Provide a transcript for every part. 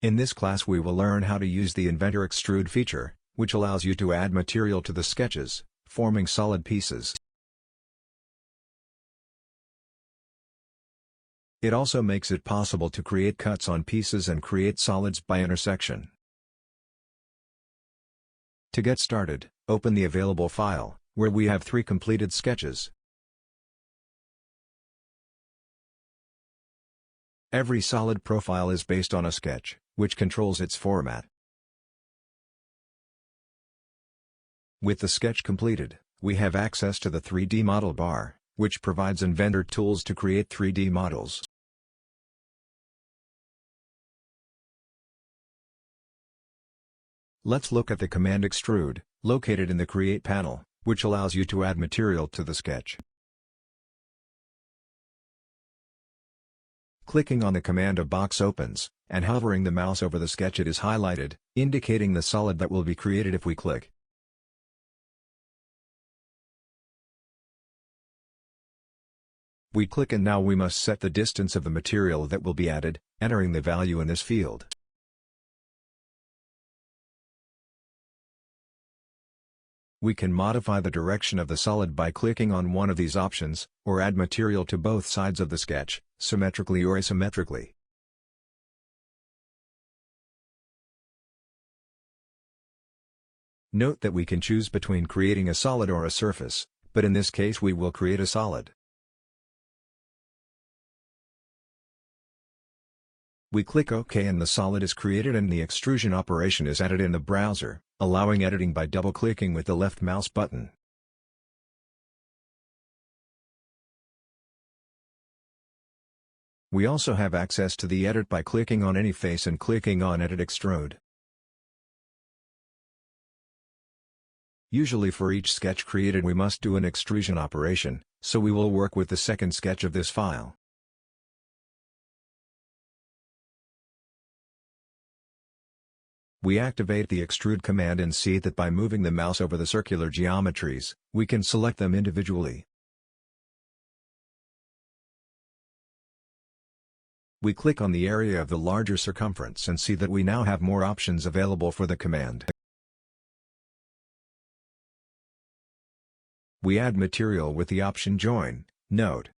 In this class we will learn how to use the Inventor Extrude feature, which allows you to add material to the sketches, forming solid pieces. It also makes it possible to create cuts on pieces and create solids by intersection. To get started, open the available file, where we have 3 completed sketches. Every solid profile is based on a sketch, which controls its format. With the sketch completed, we have access to the 3D model bar, which provides Inventor tools to create 3D models. Let's look at the command Extrude, located in the Create panel, which allows you to add material to the sketch. Clicking on the command, a box opens, and hovering the mouse over the sketch it is highlighted, indicating the solid that will be created if we click. We click and now we must set the distance of the material that will be added, entering the value in this field. We can modify the direction of the solid by clicking on one of these options, or add material to both sides of the sketch, symmetrically or asymmetrically. Note that we can choose between creating a solid or a surface, but in this case we will create a solid. We click OK and the solid is created and the extrusion operation is added in the browser, allowing editing by double-clicking with the left mouse button. We also have access to the edit by clicking on any face and clicking on Edit Extrude. Usually for each sketch created we must do an extrusion operation, so we will work with the second sketch of this file. We activate the Extrude command and see that by moving the mouse over the circular geometries, we can select them individually. We click on the area of the larger circumference and see that we now have more options available for the command. We add material with the option Join, Node.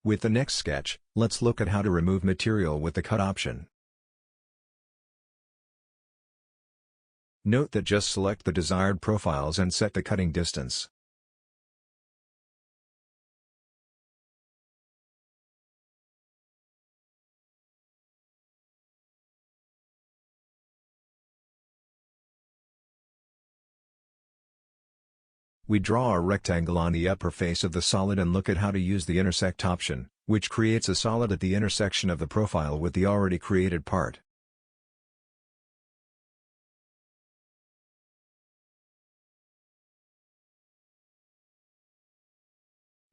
With the next sketch, let's look at how to remove material with the Cut option. Note that just select the desired profiles and set the cutting distance. We draw a rectangle on the upper face of the solid and look at how to use the Intersect option, which creates a solid at the intersection of the profile with the already created part.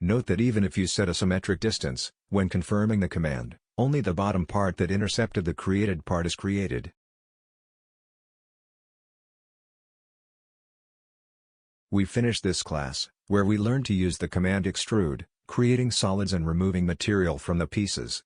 Note that even if you set a symmetric distance, when confirming the command, only the bottom part that intercepted the created part is created. We finished this class, where we learned to use the command Extrude, creating solids and removing material from the pieces.